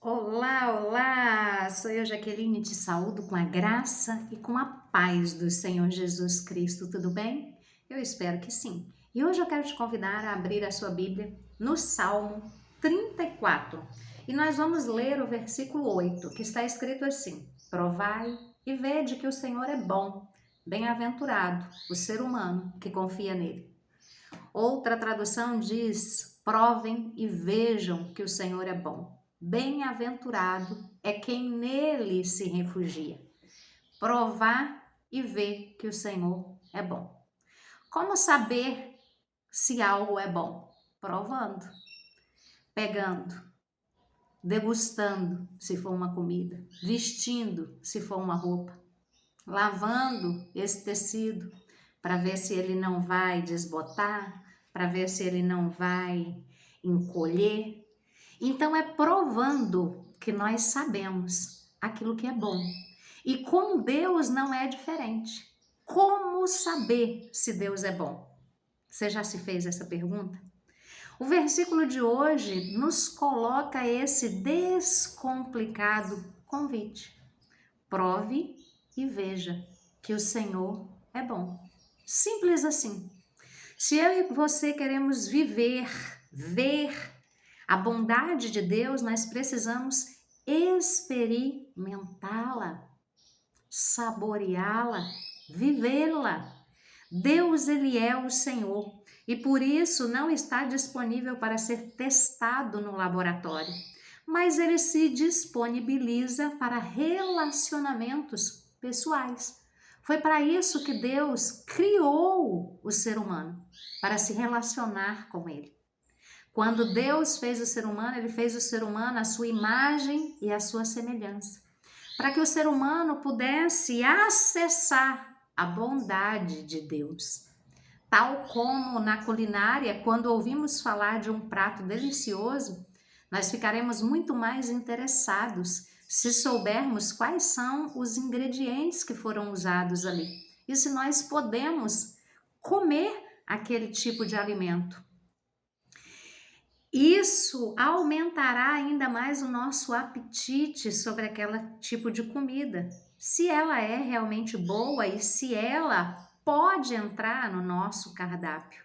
Olá, olá! Sou eu, Jaqueline, te saúdo com a graça e com a paz do Senhor Jesus Cristo, tudo bem? Eu espero que sim. E hoje eu quero te convidar a abrir a sua Bíblia no Salmo 34. E nós vamos ler o versículo 8, que está escrito assim: Provai e vede que o Senhor é bom, bem-aventurado o ser humano que confia nele. Outra tradução diz: provem e vejam que o Senhor é bom. Bem-aventurado é quem nele se refugia. Provar e ver que o Senhor é bom. Como saber se algo é bom? Provando, pegando, degustando, se for uma comida, vestindo, se for uma roupa, lavando esse tecido para ver se ele não vai desbotar, para ver se ele não vai encolher. Então é provando que nós sabemos aquilo que é bom. E com Deus não é diferente. Como saber se Deus é bom? Você já se fez essa pergunta? O versículo de hoje nos coloca esse descomplicado convite. Prove e veja que o Senhor é bom. Simples assim. Se eu e você queremos ver a bondade de Deus, nós precisamos experimentá-la, saboreá-la, vivê-la. Deus, ele é o Senhor e por isso não está disponível para ser testado no laboratório, mas ele se disponibiliza para relacionamentos pessoais. Foi para isso que Deus criou o ser humano, para se relacionar com ele. Quando Deus fez o ser humano, ele fez o ser humano à sua imagem e à sua semelhança, para que o ser humano pudesse acessar a bondade de Deus. Tal como na culinária, quando ouvimos falar de um prato delicioso, nós ficaremos muito mais interessados se soubermos quais são os ingredientes que foram usados ali e se nós podemos comer aquele tipo de alimento. Isso aumentará ainda mais o nosso apetite sobre aquele tipo de comida, se ela é realmente boa e se ela pode entrar no nosso cardápio.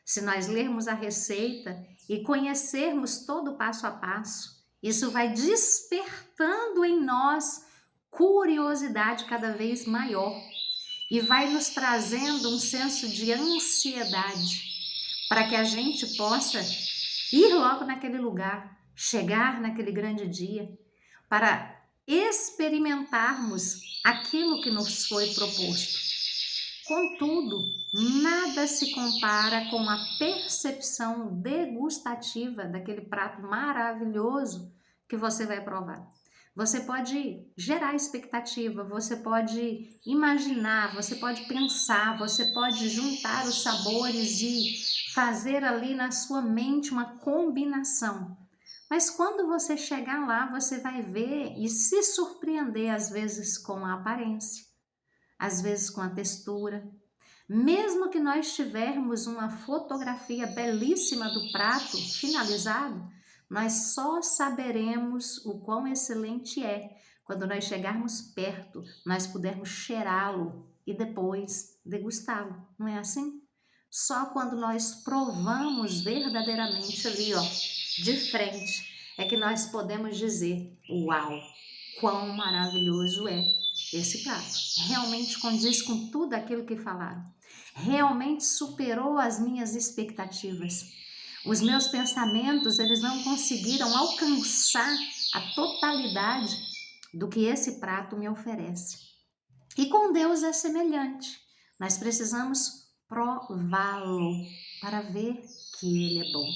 Se nós lermos a receita e conhecermos todo o passo a passo, isso vai despertando em nós curiosidade cada vez maior e vai nos trazendo um senso de ansiedade para que a gente possa ir logo naquele lugar, chegar naquele grande dia, para experimentarmos aquilo que nos foi proposto. Contudo, nada se compara com a percepção degustativa daquele prato maravilhoso que você vai provar. Você pode gerar expectativa, você pode imaginar, você pode pensar, você pode juntar os sabores e fazer ali na sua mente uma combinação. Mas quando você chegar lá, você vai ver e se surpreender às vezes com a aparência, às vezes com a textura. Mesmo que nós tivermos uma fotografia belíssima do prato finalizado, nós só saberemos o quão excelente é quando nós chegarmos perto, nós pudermos cheirá-lo e depois degustá-lo, não é assim? Só quando nós provamos verdadeiramente ali, ó, de frente, é que nós podemos dizer: uau, quão maravilhoso é esse prato. Realmente condiz com tudo aquilo que falaram. Realmente superou as minhas expectativas. Os meus pensamentos, eles não conseguiram alcançar a totalidade do que esse prato me oferece. E com Deus é semelhante. Nós precisamos prová-lo para ver que ele é bom.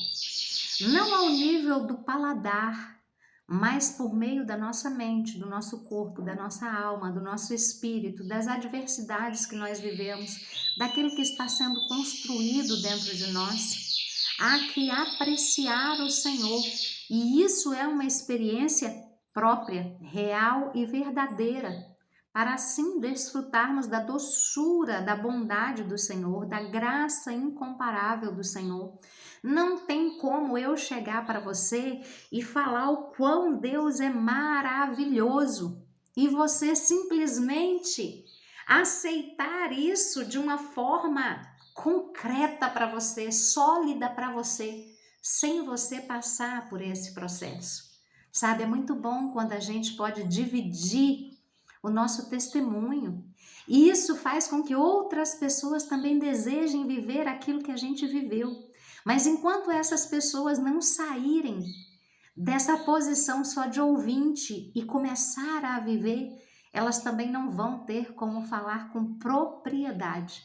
Não ao nível do paladar, mas por meio da nossa mente, do nosso corpo, da nossa alma, do nosso espírito, das adversidades que nós vivemos, daquilo que está sendo construído dentro de nós. Há que apreciar o Senhor, e isso é uma experiência própria, real e verdadeira. para assim desfrutarmos da doçura, da bondade do Senhor, da graça incomparável do Senhor. Não tem como eu chegar para você e falar o quão Deus é maravilhoso e você simplesmente aceitar isso de uma forma concreta para você, sólida para você, sem você passar por esse processo. Sabe, é muito bom quando a gente pode dividir o nosso testemunho. E isso faz com que outras pessoas também desejem viver aquilo que a gente viveu. Mas enquanto essas pessoas não saírem dessa posição só de ouvinte e começar a viver, elas também não vão ter como falar com propriedade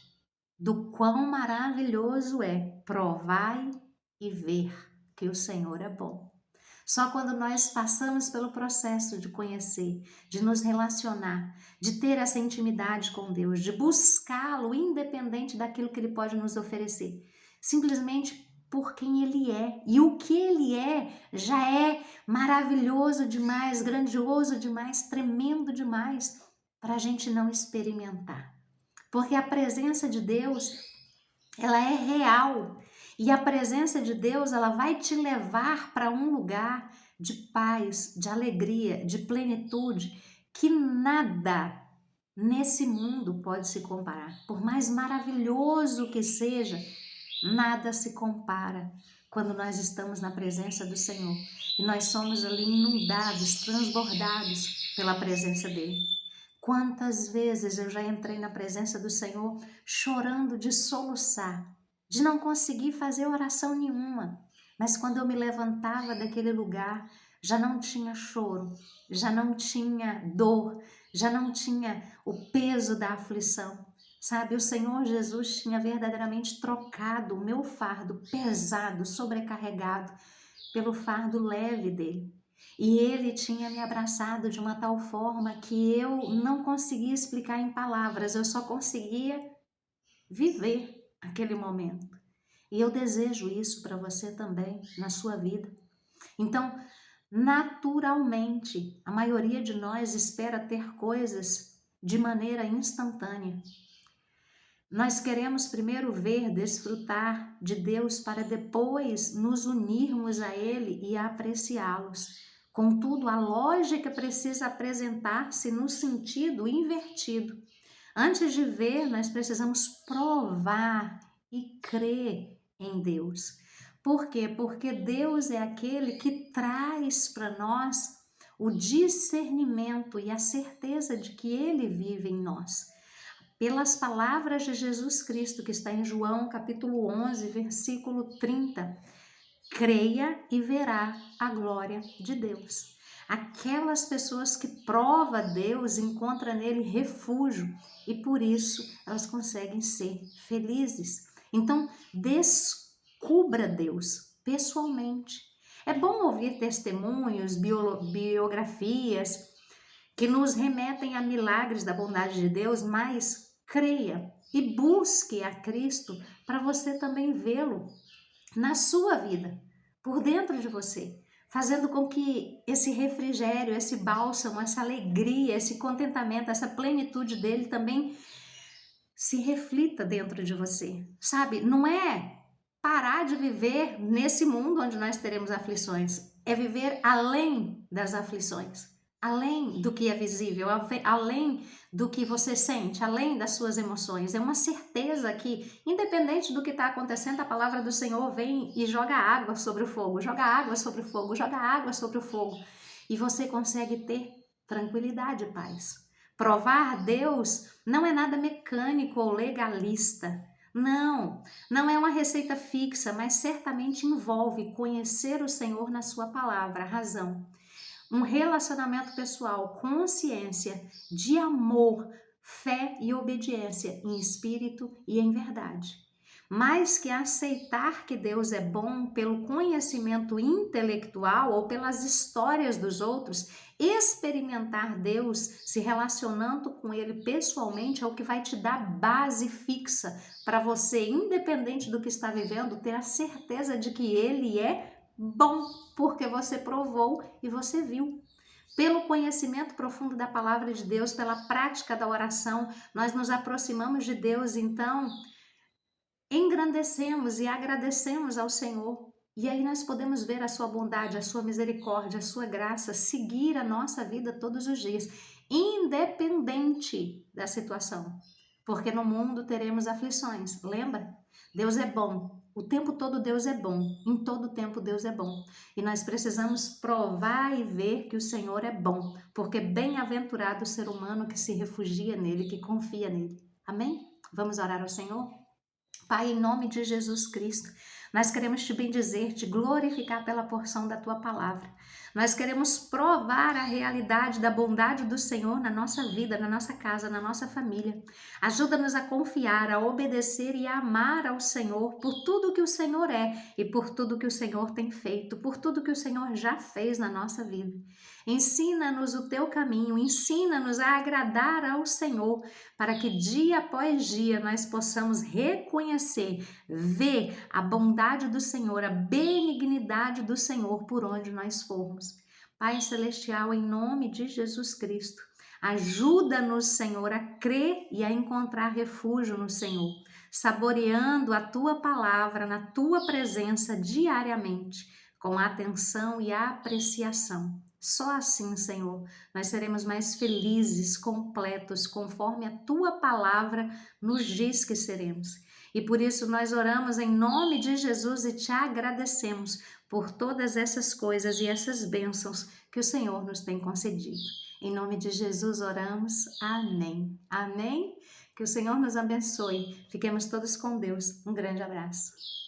do quão maravilhoso é provai e ver que o Senhor é bom. Só quando nós passamos pelo processo de conhecer, de nos relacionar, de ter essa intimidade com Deus, de buscá-lo independente daquilo que Ele pode nos oferecer, simplesmente por quem Ele é. E o que Ele é já é maravilhoso demais, grandioso demais, tremendo demais para a gente não experimentar. Porque a presença de Deus, ela é real. E a presença de Deus, ela vai te levar para um lugar de paz, de alegria, de plenitude, que nada nesse mundo pode se comparar. Por mais maravilhoso que seja, nada se compara quando nós estamos na presença do Senhor. E nós somos ali inundados, transbordados pela presença dEle. Quantas vezes eu já entrei na presença do Senhor chorando de soluçar, de não conseguir fazer oração nenhuma. Mas quando eu me levantava daquele lugar, já não tinha choro, já não tinha dor, já não tinha o peso da aflição. Sabe, o Senhor Jesus tinha verdadeiramente trocado o meu fardo pesado, sobrecarregado, pelo fardo leve dele. E ele tinha me abraçado de uma tal forma que eu não conseguia explicar em palavras, eu só conseguia viver aquele momento. E eu desejo isso para você também, na sua vida. Então, naturalmente, a maioria de nós espera ter coisas de maneira instantânea. Nós queremos primeiro ver, desfrutar de Deus para depois nos unirmos a Ele e apreciá-los. Contudo, a lógica precisa apresentar-se no sentido invertido. Antes de ver, nós precisamos provar e crer em Deus. Por quê? Porque Deus é aquele que traz para nós o discernimento e a certeza de que Ele vive em nós. Pelas palavras de Jesus Cristo, que está em João capítulo 11, versículo 30, creia e verá a glória de Deus. Aquelas pessoas que provam Deus encontram nele refúgio e por isso elas conseguem ser felizes. Então, descubra Deus pessoalmente. É bom ouvir testemunhos, biografias que nos remetem a milagres da bondade de Deus, mas creia e busque a Cristo para você também vê-lo na sua vida, por dentro de você, fazendo com que esse refrigério, esse bálsamo, essa alegria, esse contentamento, essa plenitude dele também se reflita dentro de você, sabe? Não é parar de viver nesse mundo onde nós teremos aflições, é viver além das aflições. Além do que é visível, além do que você sente, além das suas emoções. É uma certeza que, independente do que está acontecendo, a palavra do Senhor vem e joga água sobre o fogo, joga água sobre o fogo, joga água sobre o fogo. E você consegue ter tranquilidade e paz. Provar Deus não é nada mecânico ou legalista. Não, não é uma receita fixa, mas certamente envolve conhecer o Senhor na sua palavra, a razão. Um relacionamento pessoal, consciência de amor, fé e obediência em espírito e em verdade. Mais que aceitar que Deus é bom pelo conhecimento intelectual ou pelas histórias dos outros, experimentar Deus se relacionando com Ele pessoalmente é o que vai te dar base fixa para você, independente do que está vivendo, ter a certeza de que Ele é bom, porque você provou e você viu. Pelo conhecimento profundo da palavra de Deus, pela prática da oração, nós nos aproximamos de Deus, então engrandecemos e agradecemos ao Senhor. E aí nós podemos ver a sua bondade, a sua misericórdia, a sua graça seguir a nossa vida todos os dias, independente da situação. Porque no mundo teremos aflições, lembra? Deus é bom, o tempo todo Deus é bom, em todo tempo Deus é bom. E nós precisamos provar e ver que o Senhor é bom, porque bem-aventurado o ser humano que se refugia nele, que confia nele. Amém? Vamos orar ao Senhor? Pai, em nome de Jesus Cristo, nós queremos te bendizer, te glorificar pela porção da tua palavra. Nós queremos provar a realidade da bondade do Senhor na nossa vida, na nossa casa, na nossa família. Ajuda-nos a confiar, a obedecer e a amar ao Senhor por tudo que o Senhor é e por tudo que o Senhor tem feito, por tudo que o Senhor já fez na nossa vida. Ensina-nos o teu caminho, ensina-nos a agradar ao Senhor, para que dia após dia nós possamos reconhecer, ver a bondade do Senhor, a benignidade do Senhor por onde nós formos. Pai Celestial, em nome de Jesus Cristo, ajuda-nos, Senhor, a crer e a encontrar refúgio no Senhor, saboreando a Tua palavra na Tua presença diariamente, com atenção e apreciação. Só assim, Senhor, nós seremos mais felizes, completos, conforme a Tua palavra nos diz que seremos. E por isso nós oramos em nome de Jesus e te agradecemos por todas essas coisas e essas bênçãos que o Senhor nos tem concedido. Em nome de Jesus oramos. Amém. Amém. Que o Senhor nos abençoe. Fiquemos todos com Deus. Um grande abraço.